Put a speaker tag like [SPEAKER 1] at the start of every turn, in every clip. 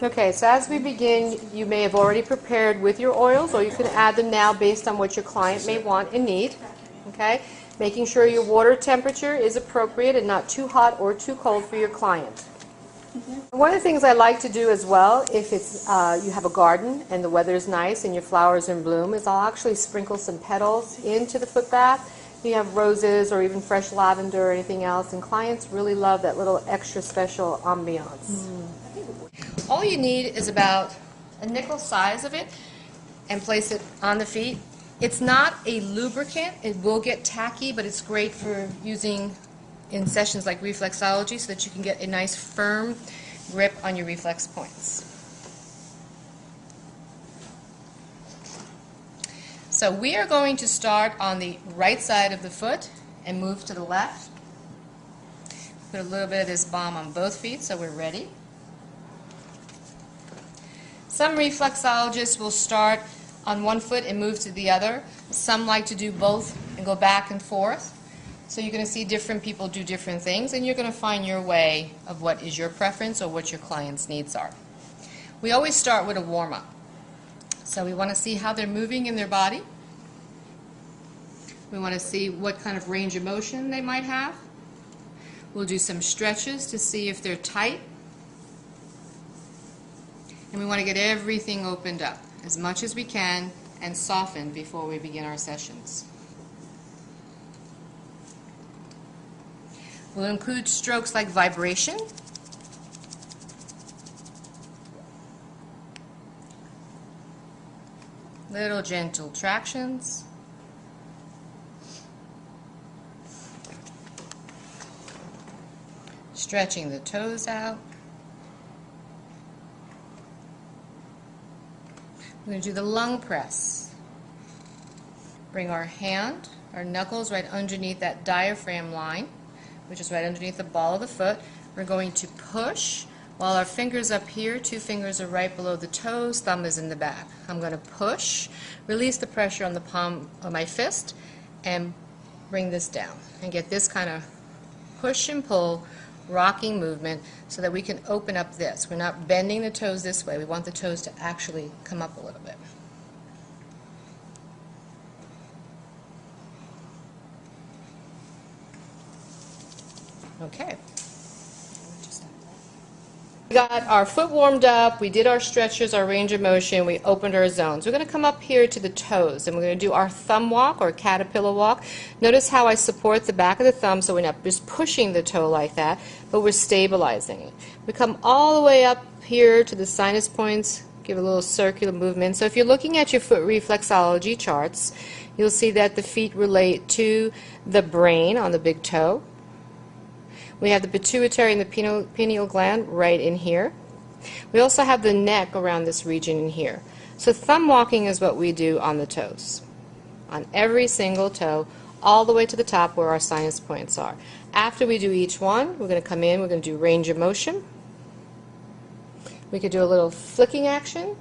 [SPEAKER 1] Okay, so as we begin, you may have already prepared with your oils, or you can add them now based on what your client may want and need. Okay, making sure your water temperature is appropriate and not too hot or too cold for your client. One of the things I like to do as well, if it's you have a garden and the weather is nice and your flowers are in bloom, is I'll actually sprinkle some petals into the foot bath. You have roses or even fresh lavender or anything else, and clients really love that little extra special ambiance. All you need is about a nickel size of it and place it on the feet. It's not a lubricant. It will get tacky, but it's great for using in sessions like reflexology so that you can get a nice firm grip on your reflex points. So we are going to start on the right side of the foot and move to the left. Put a little bit of this balm on both feet so we're ready. Some reflexologists will start on one foot and move to the other. Some like to do both and go back and forth. So you're going to see different people do different things, and you're going to find your way of what is your preference or what your client's needs are. We always start with a warm-up. So we want to see how they're moving in their body. We want to see what kind of range of motion they might have. We'll do some stretches to see if they're tight. And we want to get everything opened up as much as we can and softened before we begin our sessions. We'll include strokes like vibration, little gentle tractions, stretching the toes out. We're going to do the lung press. Bring our hand, our knuckles right underneath that diaphragm line, which is right underneath the ball of the foot. We're going to push while our fingers up here, 2 fingers are right below the toes, thumb is in the back. I'm going to push, release the pressure on the palm of my fist, and bring this down and get this kind of push and pull rocking movement so that we can open up this. We're not bending the toes this way. We want the toes to actually come up a little bit. Okay. We got our foot warmed up, we did our stretches, our range of motion, we opened our zones. We're going to come up here to the toes and we're going to do our thumb walk or caterpillar walk. Notice how I support the back of the thumb so we're not just pushing the toe like that, but we're stabilizing it. We come all the way up here to the sinus points, give a little circular movement. So if you're looking at your foot reflexology charts, you'll see that the feet relate to the brain on the big toe. We have the pituitary and the pineal gland right in here. We also have the neck around this region in here. So thumb walking is what we do on the toes. On every single toe, all the way to the top where our sinus points are. After we do each one, we're going to come in, we're going to do range of motion. We could do a little flicking action.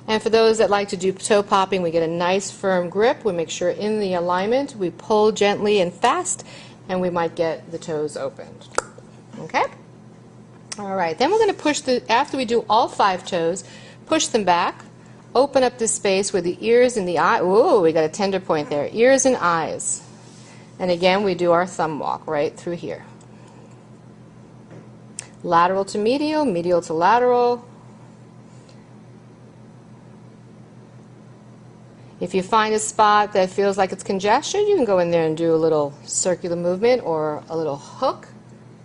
[SPEAKER 1] And for those that like to do toe popping, we get a nice firm grip. We make sure in the alignment, we pull gently and fast, and we might get the toes opened. Okay? All right, then we're going to push after we do all 5 toes, push them back, open up the space where the ears and the eye, ooh, we got a tender point there, ears and eyes. And again, we do our thumb walk right through here. Lateral to medial, medial to lateral. If you find a spot that feels like it's congestion, you can go in there and do a little circular movement or a little hook,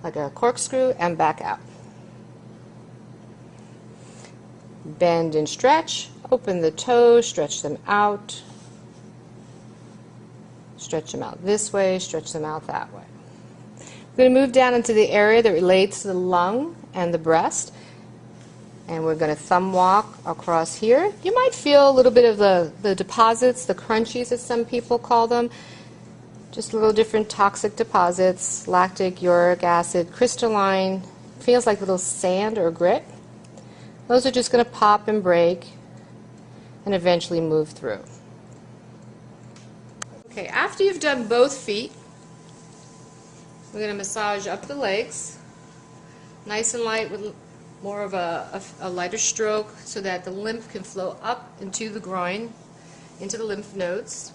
[SPEAKER 1] like a corkscrew, and back out. Bend and stretch, open the toes, stretch them out. Stretch them out this way, stretch them out that way. We're going to move down into the area that relates to the lung and the breast. And we're going to thumb walk across here. You might feel a little bit of the deposits, the crunchies as some people call them. Just a little different toxic deposits, lactic, uric acid, crystalline, feels like little sand or grit. Those are just going to pop and break and eventually move through. Okay, after you've done both feet, we're going to massage up the legs, nice and light with more of a lighter stroke so that the lymph can flow up into the groin, into the lymph nodes.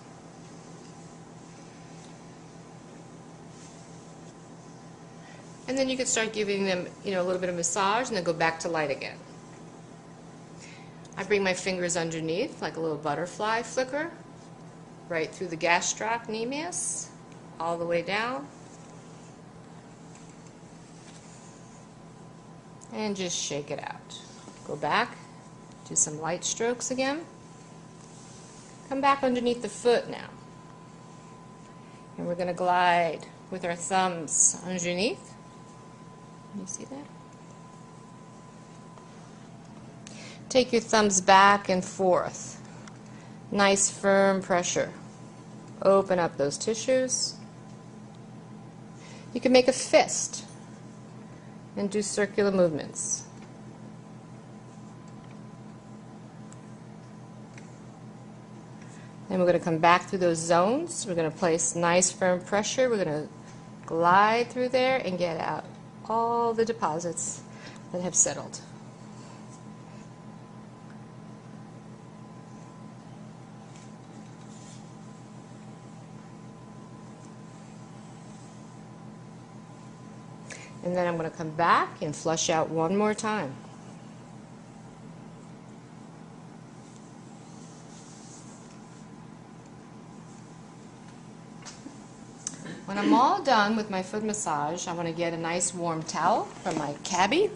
[SPEAKER 1] And then you can start giving them, a little bit of massage and then go back to light again. I bring my fingers underneath like a little butterfly flicker, right through the gastrocnemius, all the way down. And just shake it out. Go back, do some light strokes again. Come back underneath the foot now. And we're going to glide with our thumbs underneath. You see that? Take your thumbs back and forth. Nice firm pressure. Open up those tissues. You can make a fist and do circular movements. Then we're going to come back through those zones. We're going to place nice firm pressure. We're going to glide through there and get out all the deposits that have settled. And then I'm going to come back and flush out one more time. When I'm all done with my foot massage, I want to get a nice warm towel from my cabbie.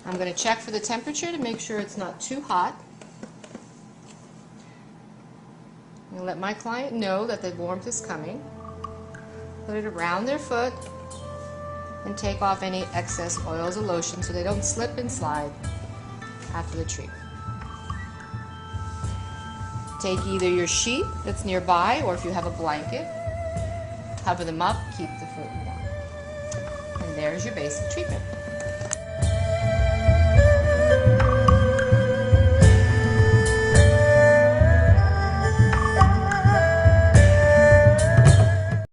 [SPEAKER 1] I'm going to check for the temperature to make sure it's not too hot. I'm going to let my client know that the warmth is coming. Put it around their foot and take off any excess oils or lotion so they don't slip and slide after the treatment. Take either your sheet that's nearby or if you have a blanket, cover them up, keep the foot warm. And there's your basic treatment.